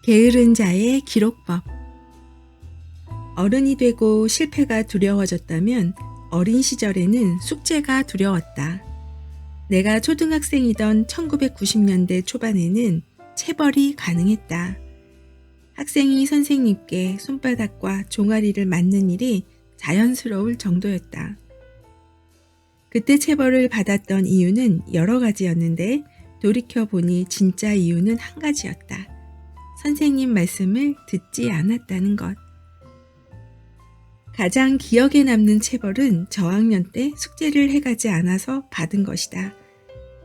게으른 자의 기록법. 어른이 되고 실패가 두려워졌다면 어린 시절에는 숙제가 두려웠다. 내가 초등학생이던 1990년대 초반에는 체벌이 가능했다. 학생이 선생님께 손바닥과 종아리를 맞는 일이 자연스러울 정도였다. 그때 체벌을 받았던 이유는 여러 가지였는데 돌이켜보니 진짜 이유는 한 가지였다. 선생님 말씀을 듣지 않았다는 것. 가장 기억에 남는 체벌은 저학년 때 숙제를 해가지 않아서 받은 것이다.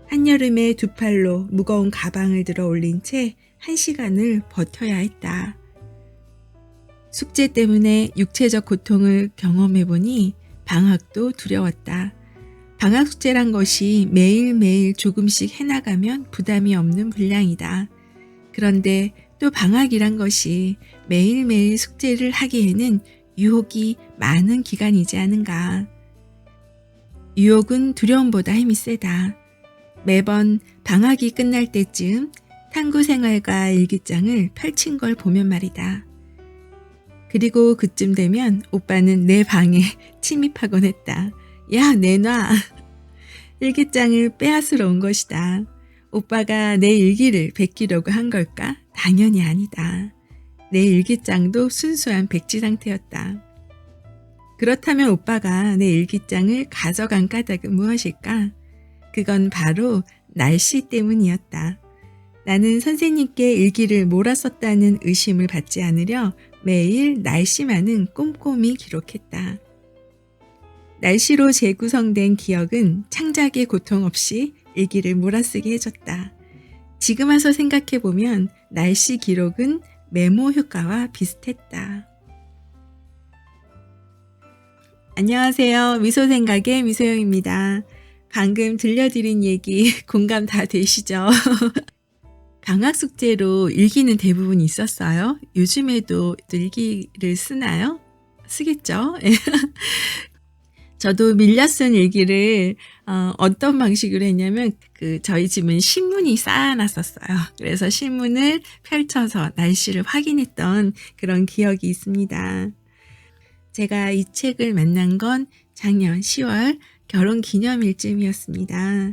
한여름에 두 팔로 무거운 가방을 들어 올린 채 1시간을 버텨야 했다. 숙제 때문에 육체적 고통을 경험해보니 방학도 두려웠다. 방학 숙제란 것이 매일매일 조금씩 해나가면 부담이 없는 분량이다. 그런데 또 방학이란 것이 매일매일 숙제를 하기에는 유혹이 많은 기간이지 않은가. 유혹은 두려움보다 힘이 세다. 매번 방학이 끝날 때쯤 탐구생활과 일기장을 펼친 걸 보면 말이다. 그리고 그쯤 되면 오빠는 내 방에 침입하곤 했다. 야, 내놔. 일기장을 빼앗으러 온 것이다. 오빠가 내 일기를 베끼려고 한 걸까? 당연히 아니다. 내 일기장도 순수한 백지 상태였다. 그렇다면 오빠가 내 일기장을 가져간 까닭은 무엇일까? 그건 바로 날씨 때문이었다. 나는 선생님께 일기를 몰았었다는 의심을 받지 않으려 매일 날씨만은 꼼꼼히 기록했다. 날씨로 재구성된 기억은 창작의 고통 없이 일기를 몰아쓰게 해줬다. 지금 와서 생각해보면 날씨 기록은 메모 효과와 비슷했다. 안녕하세요. 미소생각의 미소영입니다. 방금 들려드린 얘기 공감 다 되시죠? 방학 숙제로 일기는 대부분 있었어요. 요즘에도 일기를 쓰나요? 쓰겠죠? 저도 밀려 쓴 일기를 어떤 방식으로 했냐면 저희 집은 신문이 쌓아놨었어요. 그래서 신문을 펼쳐서 날씨를 확인했던 그런 기억이 있습니다. 제가 이 책을 만난 건 작년 10월 결혼 기념일쯤이었습니다.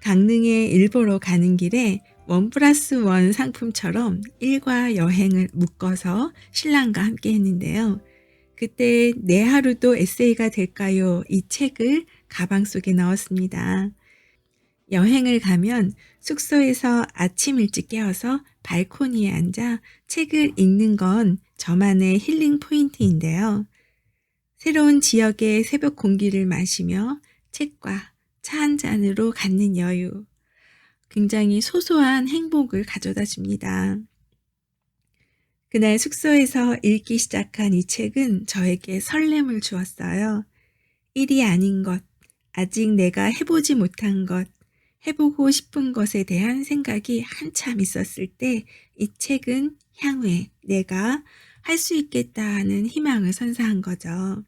강릉에 일보러 가는 길에 1+1 상품처럼 일과 여행을 묶어서 신랑과 함께 했는데요. 그때 내 하루도 에세이가 될까요? 이 책을 가방 속에 넣었습니다. 여행을 가면 숙소에서 아침 일찍 깨어서 발코니에 앉아 책을 읽는 건 저만의 힐링 포인트인데요. 새로운 지역의 새벽 공기를 마시며 책과 차 한 잔으로 갖는 여유. 굉장히 소소한 행복을 가져다 줍니다. 그날 숙소에서 읽기 시작한 이 책은 저에게 설렘을 주었어요. 일이 아닌 것, 아직 내가 해보지 못한 것, 해보고 싶은 것에 대한 생각이 한참 있었을 때 이 책은 향후에 내가 할 수 있겠다 하는 희망을 선사한 거죠.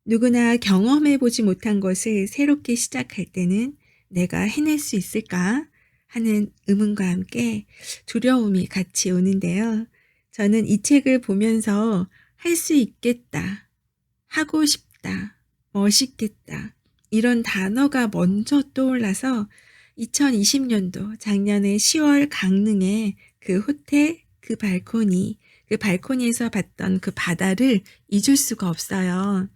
누구나 경험해보지 못한 것을 새롭게 시작할 때는 내가 해낼 수 있을까 하는 의문과 함께 두려움이 같이 오는데요. 저는 이 책을 보면서 할 수 있겠다, 하고 싶다, 멋있겠다 이런 단어가 먼저 떠올라서 2020년도 작년에 10월 강릉의 그 호텔, 그 발코니에서 봤던 그 바다를 잊을 수가 없어요.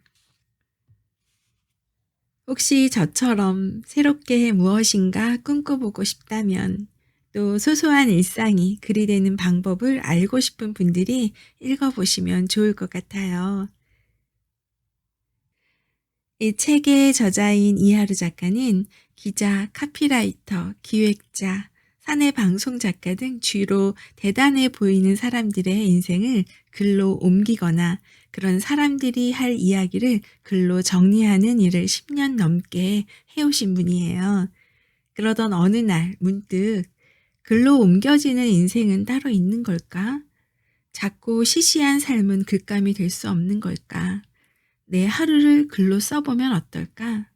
혹시 저처럼 새롭게 무엇인가 꿈꿔보고 싶다면 또 소소한 일상이 글이 되는 방법을 알고 싶은 분들이 읽어보시면 좋을 것 같아요. 이 책의 저자인 이하루 작가는 기자, 카피라이터, 기획자, 사내 방송 작가 등 주로 대단해 보이는 사람들의 인생을 글로 옮기거나 그런 사람들이 할 이야기를 글로 정리하는 일을 10년 넘게 해오신 분이에요. 그러던 어느 날 문득 글로 옮겨지는 인생은 따로 있는 걸까? 작고 시시한 삶은 글감이 될 수 없는 걸까? 내 하루를 글로 써보면 어떨까?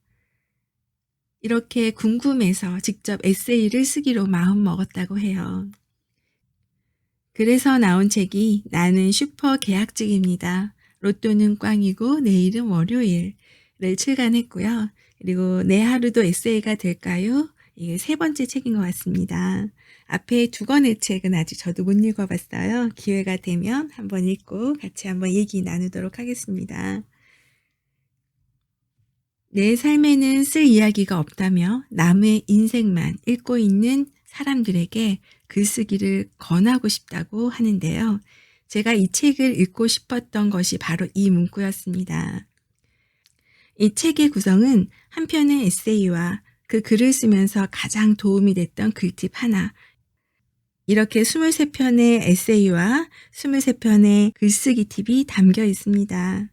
이렇게 궁금해서 직접 에세이를 쓰기로 마음먹었다고 해요. 그래서 나온 책이 나는 슈퍼 계약직입니다. 로또는 꽝이고 내일은 월요일을 출간했고요. 그리고 내 하루도 에세이가 될까요? 이게 세 번째 책인 것 같습니다. 앞에 두 권의 책은 아직 저도 못 읽어봤어요. 기회가 되면 한번 읽고 같이 한번 얘기 나누도록 하겠습니다. 내 삶에는 쓸 이야기가 없다며 남의 인생만 읽고 있는 사람들에게 글쓰기를 권하고 싶다고 하는데요. 제가 이 책을 읽고 싶었던 것이 바로 이 문구였습니다. 이 책의 구성은 한 편의 에세이와 그 글을 쓰면서 가장 도움이 됐던 글팁 하나, 이렇게 23편의 에세이와 23편의 글쓰기 팁이 담겨 있습니다.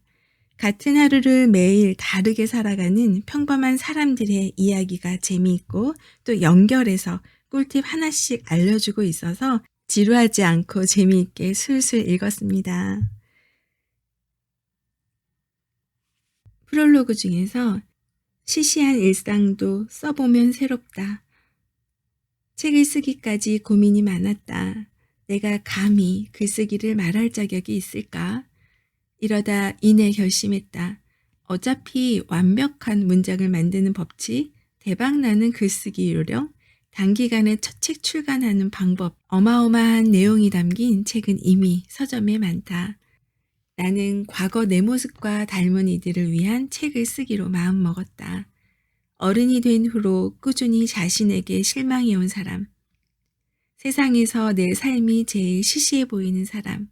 같은 하루를 매일 다르게 살아가는 평범한 사람들의 이야기가 재미있고 또 연결해서 꿀팁 하나씩 알려주고 있어서 지루하지 않고 재미있게 술술 읽었습니다. 프롤로그 중에서 시시한 일상도 써보면 새롭다. 책을 쓰기까지 고민이 많았다. 내가 감히 글쓰기를 말할 자격이 있을까? 이러다 이내 결심했다. 어차피 완벽한 문장을 만드는 법칙, 대박나는 글쓰기 요령, 단기간에 첫 책 출간하는 방법, 어마어마한 내용이 담긴 책은 이미 서점에 많다. 나는 과거 내 모습과 닮은 이들을 위한 책을 쓰기로 마음먹었다. 어른이 된 후로 꾸준히 자신에게 실망해온 사람, 세상에서 내 삶이 제일 시시해 보이는 사람,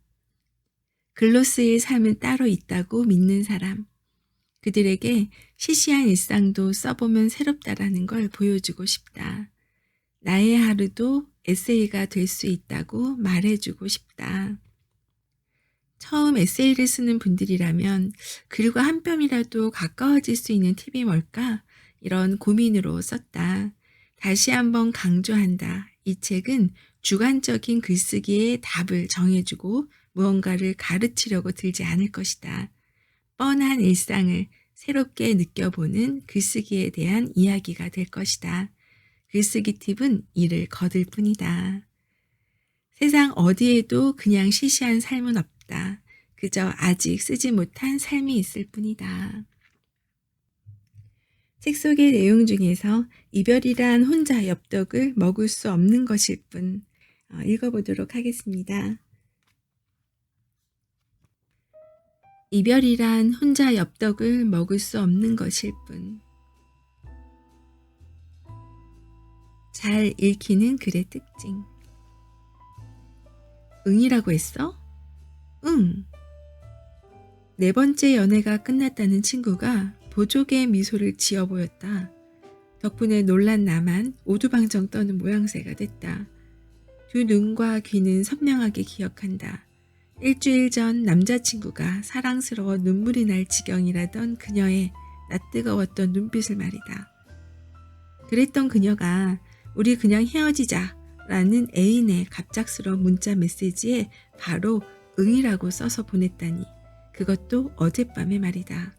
글로 쓰일 삶은 따로 있다고 믿는 사람, 그들에게 시시한 일상도 써보면 새롭다라는 걸 보여주고 싶다. 나의 하루도 에세이가 될 수 있다고 말해주고 싶다. 처음 에세이를 쓰는 분들이라면 글과 한 뼘이라도 가까워질 수 있는 팁이 뭘까? 이런 고민으로 썼다. 다시 한번 강조한다. 이 책은 주관적인 글쓰기의 답을 정해주고 무언가를 가르치려고 들지 않을 것이다. 뻔한 일상을 새롭게 느껴보는 글쓰기에 대한 이야기가 될 것이다. 글쓰기 팁은 이를 거둘 뿐이다. 세상 어디에도 그냥 시시한 삶은 없다. 그저 아직 쓰지 못한 삶이 있을 뿐이다. 책 속의 내용 중에서 이별이란 혼자 엽떡을 먹을 수 없는 것일 뿐, 읽어보도록 하겠습니다. 이별이란 혼자 엽떡을 먹을 수 없는 것일 뿐. 잘 읽히는 글의 특징. 응이라고 했어? 응. 네 번째 연애가 끝났다는 친구가 보조개 미소를 지어 보였다. 덕분에 놀란 나만 오두방정 떠는 모양새가 됐다. 두 눈과 귀는 선명하게 기억한다. 일주일 전 남자친구가 사랑스러워 눈물이 날 지경이라던 그녀의 낯뜨거웠던 눈빛을 말이다. 그랬던 그녀가 우리 그냥 헤어지자 라는 애인의 갑작스러운 문자 메시지에 바로 응이라고 써서 보냈다니, 그것도 어젯밤에 말이다.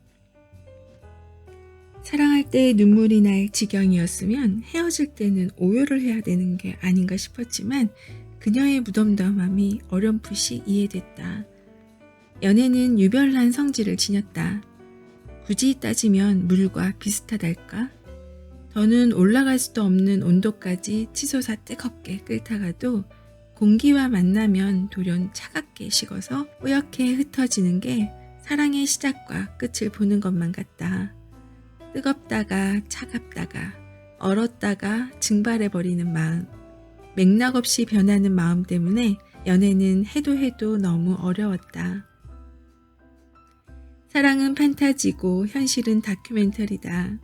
사랑할 때 눈물이 날 지경이었으면 헤어질 때는 오열을 해야 되는 게 아닌가 싶었지만 그녀의 무덤덤함이 어렴풋이 이해됐다. 연애는 유별난 성질을 지녔다. 굳이 따지면 물과 비슷하달까? 더는 올라갈 수도 없는 온도까지 치솟아 뜨겁게 끓다가도 공기와 만나면 돌연 차갑게 식어서 뿌옇게 흩어지는 게 사랑의 시작과 끝을 보는 것만 같다. 뜨겁다가 차갑다가 얼었다가 증발해버리는 마음, 맥락 없이 변하는 마음 때문에 연애는 해도 너무 어려웠다. 사랑은 판타지고 현실은 다큐멘터리다.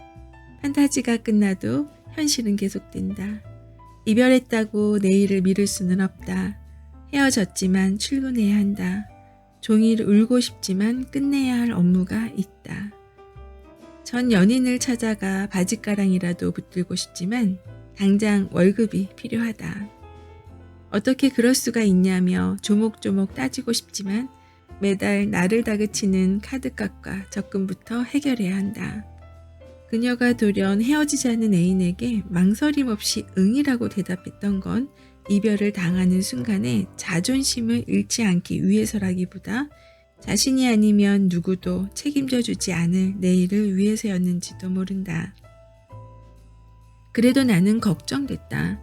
판타지가 끝나도 현실은 계속된다. 이별했다고 내일을 미룰 수는 없다. 헤어졌지만 출근해야 한다. 종일 울고 싶지만 끝내야 할 업무가 있다. 전 연인을 찾아가 바짓가랑이라도 붙들고 싶지만 당장 월급이 필요하다. 어떻게 그럴 수가 있냐며 조목조목 따지고 싶지만 매달 나를 다그치는 카드값과 적금부터 해결해야 한다. 그녀가 돌연 헤어지자는 애인에게 망설임 없이 응이라고 대답했던 건 이별을 당하는 순간에 자존심을 잃지 않기 위해서라기보다 자신이 아니면 누구도 책임져 주지 않을 내일을 위해서였는지도 모른다. 그래도 나는 걱정됐다.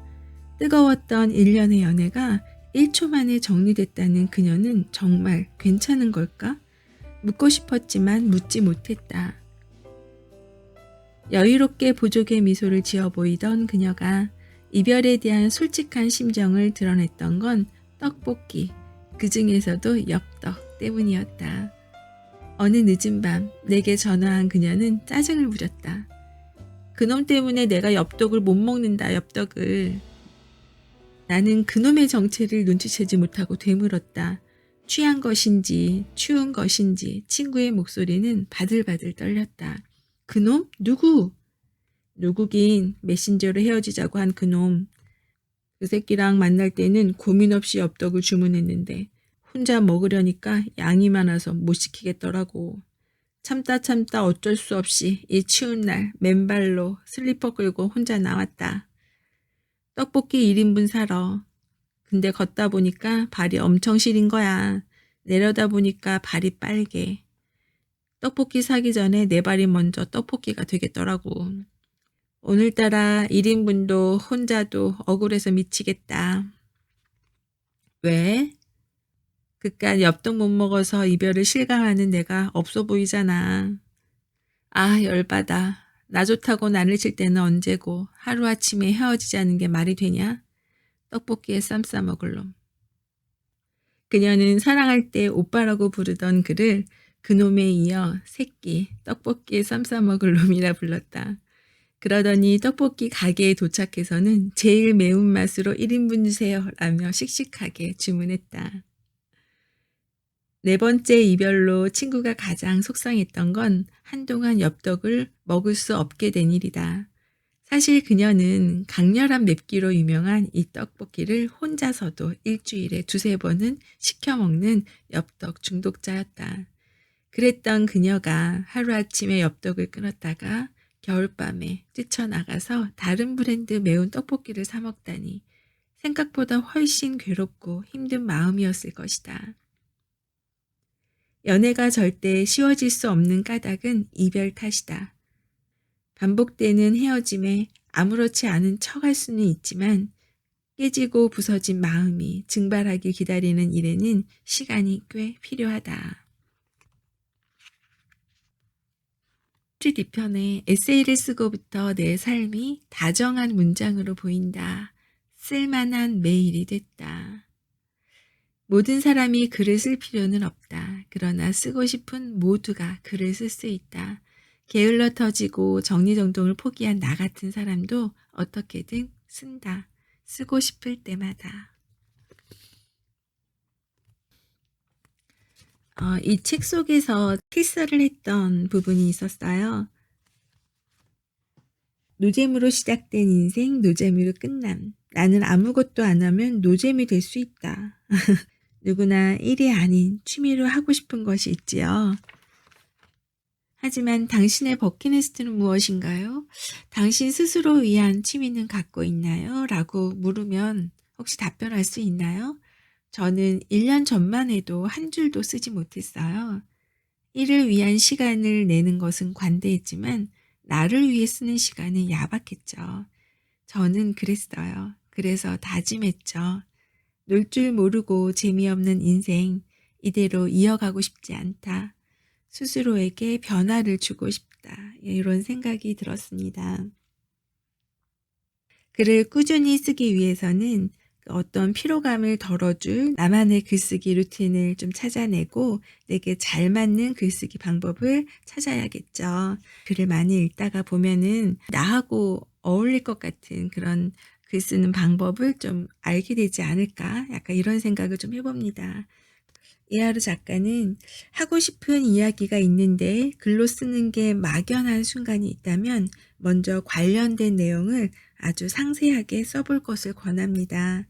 뜨거웠던 1년의 연애가 1초 만에 정리됐다는 그녀는 정말 괜찮은 걸까? 묻고 싶었지만 묻지 못했다. 여유롭게 보조개 미소를 지어 보이던 그녀가 이별에 대한 솔직한 심정을 드러냈던 건 떡볶이, 그 중에서도 엽떡 때문이었다. 어느 늦은 밤 내게 전화한 그녀는 짜증을 부렸다. 그놈 때문에 내가 엽떡을 못 먹는다, 엽떡을. 나는 그놈의 정체를 눈치채지 못하고 되물었다. 취한 것인지 추운 것인지 친구의 목소리는 바들바들 떨렸다. 그놈? 누구? 누구긴 메신저로 헤어지자고 한 그놈. 그 새끼랑 만날 때는 고민 없이 엽떡을 주문했는데 혼자 먹으려니까 양이 많아서 못 시키겠더라고. 참다 어쩔 수 없이 이 추운 날 맨발로 슬리퍼 끌고 혼자 나왔다. 떡볶이 1인분 사러. 근데 걷다 보니까 발이 엄청 시린 거야. 내려다 보니까 발이 빨개. 떡볶이 사기 전에 내 발이 먼저 떡볶이가 되겠더라고. 오늘따라 1인분도 혼자도 억울해서 미치겠다. 왜? 그깟 엽떡 못 먹어서 이별을 실감하는 내가 없어 보이잖아. 아, 열받아. 나 좋다고 난리 칠 때는 언제고 하루아침에 헤어지자는 게 말이 되냐? 떡볶이에 쌈 싸먹을 놈. 그녀는 사랑할 때 오빠라고 부르던 그를 그놈에 이어 새끼, 떡볶이에 쌈 싸먹을 놈이라 불렀다. 그러더니 떡볶이 가게에 도착해서는 제일 매운맛으로 1인분 주세요 라며 씩씩하게 주문했다. 4번째 이별로 친구가 가장 속상했던 건 한동안 엽떡을 먹을 수 없게 된 일이다. 사실 그녀는 강렬한 맵기로 유명한 이 떡볶이를 혼자서도 일주일에 2-3번은 시켜 먹는 엽떡 중독자였다. 그랬던 그녀가 하루아침에 엽떡을 끊었다가 겨울밤에 뛰쳐나가서 다른 브랜드 매운 떡볶이를 사 먹다니 생각보다 훨씬 괴롭고 힘든 마음이었을 것이다. 연애가 절대 쉬워질 수 없는 까닭은 이별 탓이다. 반복되는 헤어짐에 아무렇지 않은 척할 수는 있지만 깨지고 부서진 마음이 증발하길 기다리는 일에는 시간이 꽤 필요하다. 뒤편에 에세이를 쓰고부터 내 삶이 다정한 문장으로 보인다. 쓸만한 메일이 됐다. 모든 사람이 글을 쓸 필요는 없다. 그러나 쓰고 싶은 모두가 글을 쓸 수 있다. 게을러 터지고 정리정돈을 포기한 나 같은 사람도 어떻게든 쓴다. 쓰고 싶을 때마다. 이 책 속에서 필사를 했던 부분이 있었어요. 노잼으로 시작된 인생, 노잼으로 끝남. 나는 아무것도 안 하면 노잼이 될 수 있다. 누구나 일이 아닌 취미로 하고 싶은 것이 있지요. 하지만 당신의 버킷리스트는 무엇인가요? 당신 스스로 위한 취미는 갖고 있나요? 라고 물으면 혹시 답변할 수 있나요? 저는 1년 전만 해도 한 줄도 쓰지 못했어요. 일을 위한 시간을 내는 것은 관대했지만 나를 위해 쓰는 시간은 야박했죠. 저는 그랬어요. 그래서 다짐했죠. 놀 줄 모르고 재미없는 인생 이대로 이어가고 싶지 않다. 스스로에게 변화를 주고 싶다. 이런 생각이 들었습니다. 글을 꾸준히 쓰기 위해서는 어떤 피로감을 덜어줄 나만의 글쓰기 루틴을 좀 찾아내고 내게 잘 맞는 글쓰기 방법을 찾아야겠죠. 글을 많이 읽다가 보면은 나하고 어울릴 것 같은 그런 글 쓰는 방법을 좀 알게 되지 않을까? 약간 이런 생각을 좀 해봅니다. 이하루 작가는 하고 싶은 이야기가 있는데 글로 쓰는 게 막연한 순간이 있다면 먼저 관련된 내용을 아주 상세하게 써볼 것을 권합니다.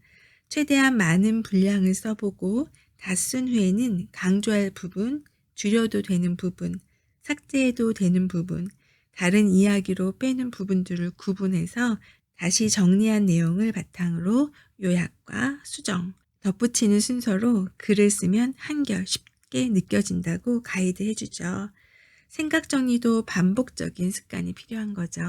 최대한 많은 분량을 써보고 다 쓴 후에는 강조할 부분, 줄여도 되는 부분, 삭제해도 되는 부분, 다른 이야기로 빼는 부분들을 구분해서 다시 정리한 내용을 바탕으로 요약과 수정, 덧붙이는 순서로 글을 쓰면 한결 쉽게 느껴진다고 가이드 해주죠. 생각 정리도 반복적인 습관이 필요한 거죠.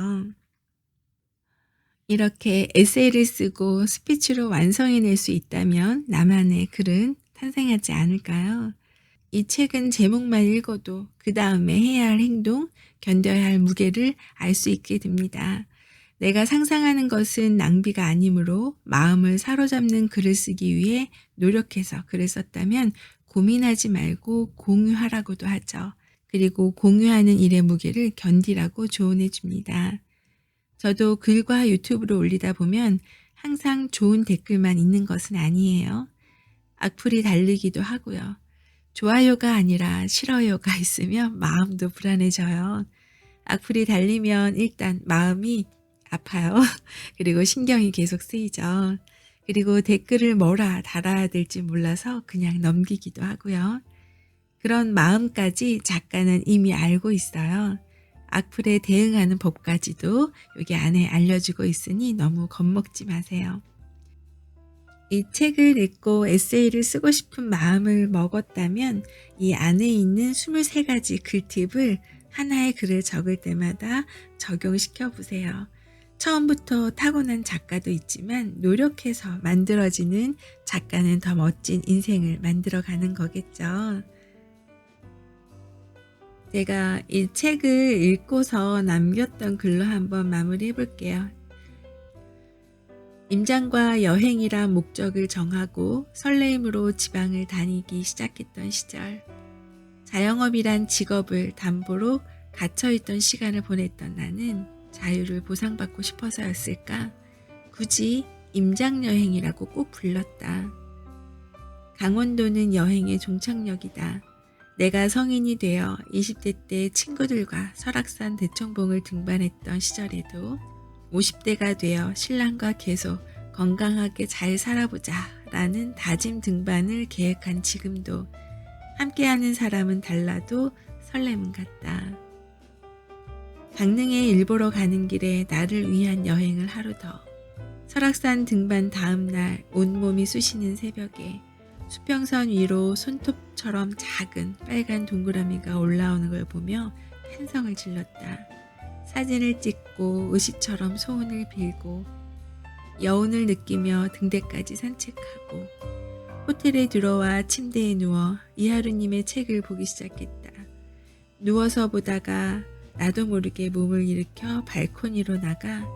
이렇게 에세이를 쓰고 스피치로 완성해낼 수 있다면 나만의 글은 탄생하지 않을까요? 이 책은 제목만 읽어도 그 다음에 해야 할 행동, 견뎌야 할 무게를 알 수 있게 됩니다. 내가 상상하는 것은 낭비가 아니므로 마음을 사로잡는 글을 쓰기 위해 노력해서 글을 썼다면 고민하지 말고 공유하라고도 하죠. 그리고 공유하는 일의 무게를 견디라고 조언해 줍니다. 저도 글과 유튜브를 올리다 보면 항상 좋은 댓글만 있는 것은 아니에요. 악플이 달리기도 하고요. 좋아요가 아니라 싫어요가 있으면 마음도 불안해져요. 악플이 달리면 일단 마음이 아파요. 그리고 신경이 계속 쓰이죠. 그리고 댓글을 뭐라 달아야 될지 몰라서 그냥 넘기기도 하고요. 그런 마음까지 작가는 이미 알고 있어요. 악플에 대응하는 법까지도 여기 안에 알려주고 있으니 너무 겁먹지 마세요. 이 책을 읽고 에세이를 쓰고 싶은 마음을 먹었다면 이 안에 있는 23가지 글팁을 하나의 글을 적을 때마다 적용시켜 보세요. 처음부터 타고난 작가도 있지만 노력해서 만들어지는 작가는 더 멋진 인생을 만들어가는 거겠죠. 제가 이 책을 읽고서 남겼던 글로 한번 마무리해 볼게요. 임장과 여행이란 목적을 정하고 설레임으로 지방을 다니기 시작했던 시절, 자영업이란 직업을 담보로 갇혀있던 시간을 보냈던 나는 자유를 보상받고 싶어서였을까? 굳이 임장여행이라고 꼭 불렀다. 강원도는 여행의 종착역이다. 내가 성인이 되어 20대 때 친구들과 설악산 대청봉을 등반했던 시절에도 50대가 되어 신랑과 계속 건강하게 잘 살아보자 라는 다짐 등반을 계획한 지금도 함께하는 사람은 달라도 설렘은 같다. 강릉에 일보러 가는 길에 나를 위한 여행을 하루 더. 설악산 등반 다음 날 온몸이 쑤시는 새벽에 수평선 위로 손톱처럼 작은 빨간 동그라미가 올라오는 걸 보며 한성을 질렀다. 사진을 찍고 의식처럼 소원을 빌고 여운을 느끼며 등대까지 산책하고 호텔에 들어와 침대에 누워 이하루님의 책을 보기 시작했다. 누워서 보다가 나도 모르게 몸을 일으켜 발코니로 나가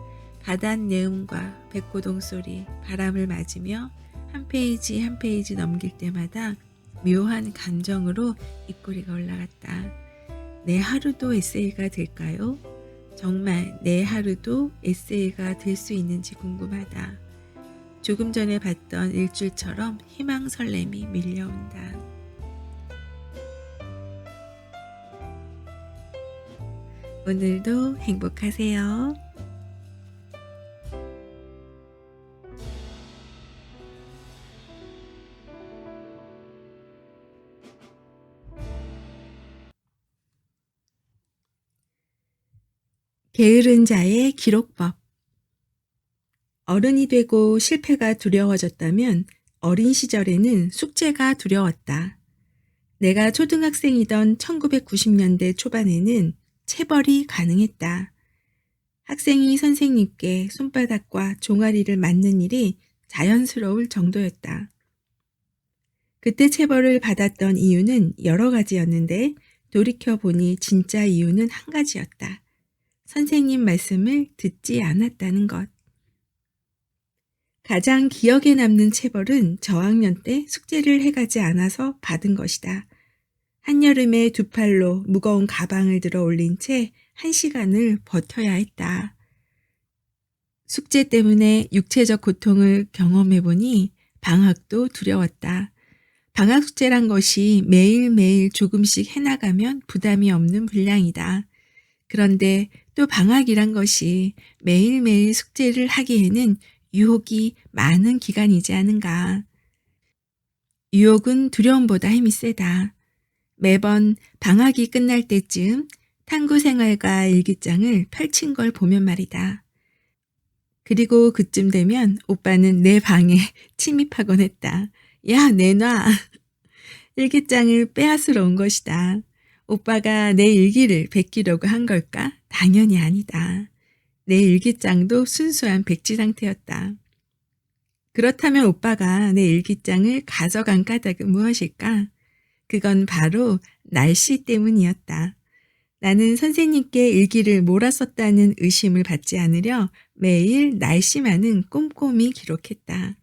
바닷 내음과 백고동 소리, 바람을 맞으며 한 페이지 한 페이지 넘길 때마다 묘한 감정으로 입꼬리가 올라갔다. 내 하루도 에세이가 될까요? 정말 내 하루도 에세이가 될 수 있는지 궁금하다. 조금 전에 봤던 일출처럼 희망 설렘이 밀려온다. 오늘도 행복하세요. 게으른 자의 기록법. 어른이 되고 실패가 두려워졌다면 어린 시절에는 숙제가 두려웠다. 내가 초등학생이던 1990년대 초반에는 체벌이 가능했다. 학생이 선생님께 손바닥과 종아리를 맞는 일이 자연스러울 정도였다. 그때 체벌을 받았던 이유는 여러 가지였는데 돌이켜보니 진짜 이유는 한 가지였다. 선생님 말씀을 듣지 않았다는 것. 가장 기억에 남는 체벌은 저학년 때 숙제를 해가지 않아서 받은 것이다. 한여름에 두 팔로 무거운 가방을 들어 올린 채 1시간을 버텨야 했다. 숙제 때문에 육체적 고통을 경험해보니 방학도 두려웠다. 방학 숙제란 것이 매일매일 조금씩 해나가면 부담이 없는 분량이다. 그런데 또 방학이란 것이 매일매일 숙제를 하기에는 유혹이 많은 기간이지 않은가. 유혹은 두려움보다 힘이 세다. 매번 방학이 끝날 때쯤 탐구 생활과 일기장을 펼친 걸 보면 말이다. 그리고 그쯤 되면 오빠는 내 방에 침입하곤 했다. 야, 내놔. 일기장을 빼앗으러 온 것이다. 오빠가 내 일기를 베끼려고 한 걸까? 당연히 아니다. 내 일기장도 순수한 백지 상태였다. 그렇다면 오빠가 내 일기장을 가져간 까닭은 무엇일까? 그건 바로 날씨 때문이었다. 나는 선생님께 일기를 몰았었다는 의심을 받지 않으려 매일 날씨만은 꼼꼼히 기록했다.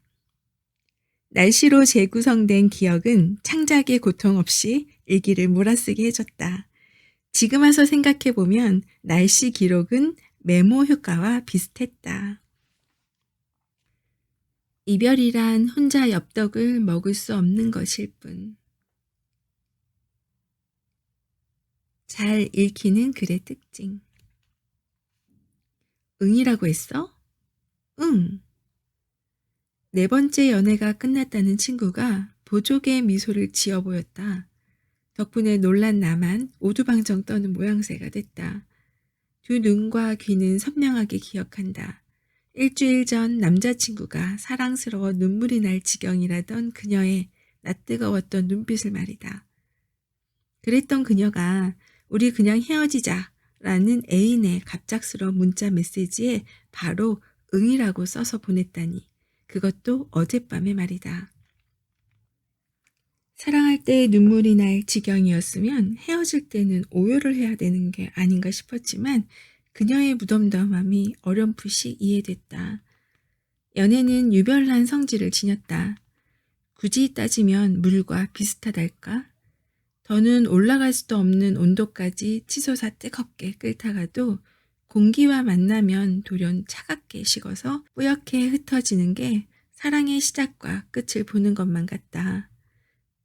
날씨로 재구성된 기억은 창작의 고통 없이 일기를 몰아쓰게 해줬다. 지금 와서 생각해보면 날씨 기록은 메모 효과와 비슷했다. 이별이란 혼자 엽떡을 먹을 수 없는 것일 뿐. 잘 읽히는 글의 특징. 응이라고 했어? 응. 네 번째 연애가 끝났다는 친구가 보조개 미소를 지어 보였다. 덕분에 놀란 나만 오두방정 떠는 모양새가 됐다. 두 눈과 귀는 선명하게 기억한다. 일주일 전 남자친구가 사랑스러워 눈물이 날 지경이라던 그녀의 낯뜨거웠던 눈빛을 말이다. 그랬던 그녀가 우리 그냥 헤어지자 라는 애인의 갑작스러운 문자 메시지에 바로 응이라고 써서 보냈다니. 그것도 어젯밤에 말이다. 사랑할 때 눈물이 날 지경이었으면 헤어질 때는 오열을 해야 되는 게 아닌가 싶었지만 그녀의 무덤덤함이 어렴풋이 이해됐다. 연애는 유별난 성질을 지녔다. 굳이 따지면 물과 비슷하달까? 더는 올라갈 수도 없는 온도까지 치솟아 뜨겁게 끓다가도 공기와 만나면 돌연 차갑게 식어서 뿌옇게 흩어지는 게 사랑의 시작과 끝을 보는 것만 같다.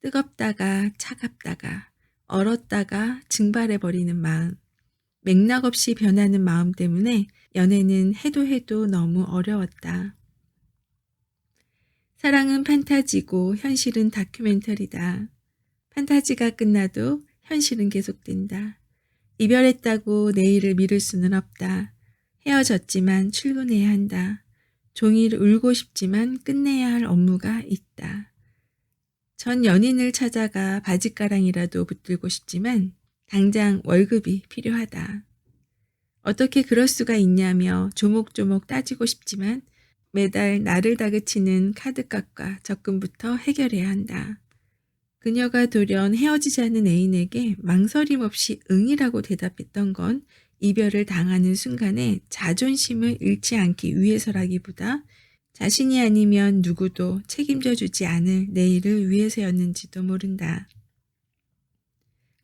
뜨겁다가 차갑다가 얼었다가 증발해버리는 마음. 맥락 없이 변하는 마음 때문에 연애는 해도 해도 너무 어려웠다. 사랑은 판타지고 현실은 다큐멘터리다. 판타지가 끝나도 현실은 계속된다. 이별했다고 내일을 미룰 수는 없다. 헤어졌지만 출근해야 한다. 종일 울고 싶지만 끝내야 할 업무가 있다. 전 연인을 찾아가 바짓가랑이라도 붙들고 싶지만 당장 월급이 필요하다. 어떻게 그럴 수가 있냐며 조목조목 따지고 싶지만 매달 나를 다그치는 카드값과 적금부터 해결해야 한다. 그녀가 돌연 헤어지자는 애인에게 망설임 없이 응이라고 대답했던 건 이별을 당하는 순간에 자존심을 잃지 않기 위해서라기보다 자신이 아니면 누구도 책임져 주지 않을 내일을 위해서였는지도 모른다.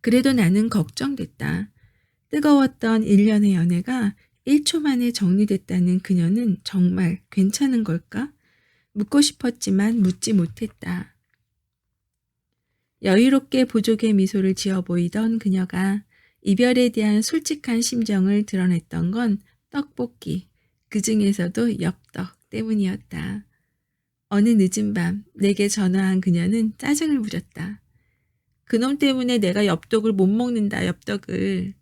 그래도 나는 걱정됐다. 뜨거웠던 1년의 연애가 1초 만에 정리됐다는 그녀는 정말 괜찮은 걸까? 묻고 싶었지만 묻지 못했다. 여유롭게 보조개 미소를 지어 보이던 그녀가 이별에 대한 솔직한 심정을 드러냈던 건 떡볶이, 그 중에서도 엽떡 때문이었다. 어느 늦은 밤 내게 전화한 그녀는 짜증을 부렸다. 그놈 때문에 내가 엽떡을 못 먹는다, 엽떡을.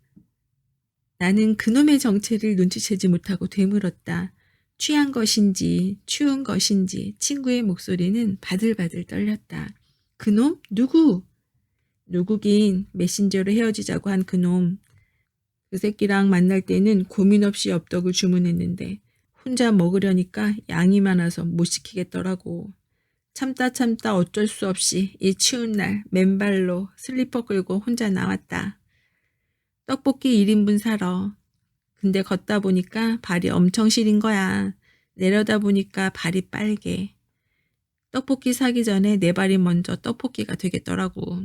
나는 그놈의 정체를 눈치채지 못하고 되물었다. 취한 것인지 추운 것인지 친구의 목소리는 바들바들 떨렸다. 그놈? 누구? 누구긴 메신저로 헤어지자고 한 그놈. 그 새끼랑 만날 때는 고민 없이 엽떡을 주문했는데 혼자 먹으려니까 양이 많아서 못 시키겠더라고. 참다 어쩔 수 없이 이 추운 날 맨발로 슬리퍼 끌고 혼자 나왔다. 떡볶이 1인분 사러. 근데 걷다 보니까 발이 엄청 시린 거야. 내려다 보니까 발이 빨개. 떡볶이 사기 전에 내 발이 먼저 떡볶이가 되겠더라고.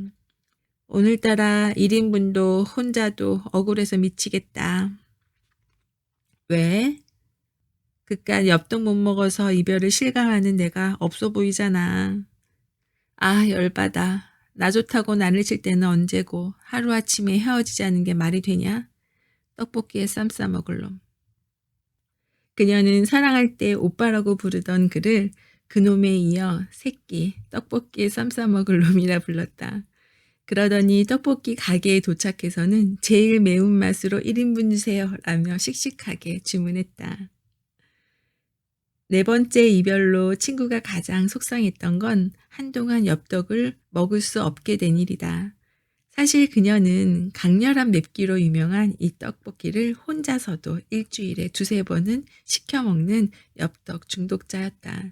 오늘따라 1인분도 혼자도 억울해서 미치겠다. 왜? 그깟 엽떡 못 먹어서 이별을 실감하는 내가 없어 보이잖아. 아, 열받아. 나 좋다고 난리 칠 때는 언제고 하루아침에 헤어지자는 게 말이 되냐? 떡볶이에 쌈 싸먹을 놈. 그녀는 사랑할 때 오빠라고 부르던 그를 그놈에 이어 새끼, 떡볶이에 쌈 싸먹을 놈이라 불렀다. 그러더니 떡볶이 가게에 도착해서는 제일 매운맛으로 1인분 주세요 라며 씩씩하게 주문했다. 네 번째 이별로 친구가 가장 속상했던 건 한동안 엽떡을 먹을 수 없게 된 일이다. 사실 그녀는 강렬한 맵기로 유명한 이 떡볶이를 혼자서도 일주일에 두세 번은 시켜 먹는 엽떡 중독자였다.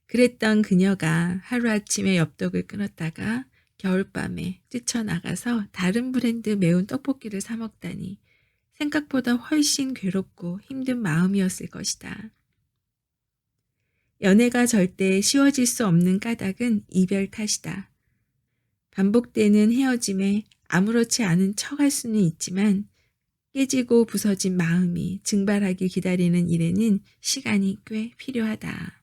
그랬던 그녀가 하루아침에 엽떡을 끊었다가 겨울밤에 뛰쳐나가서 다른 브랜드 매운 떡볶이를 사 먹다니 생각보다 훨씬 괴롭고 힘든 마음이었을 것이다. 연애가 절대 쉬워질 수 없는 까닭은 이별 탓이다. 반복되는 헤어짐에 아무렇지 않은 척할 수는 있지만 깨지고 부서진 마음이 증발하길 기다리는 일에는 시간이 꽤 필요하다.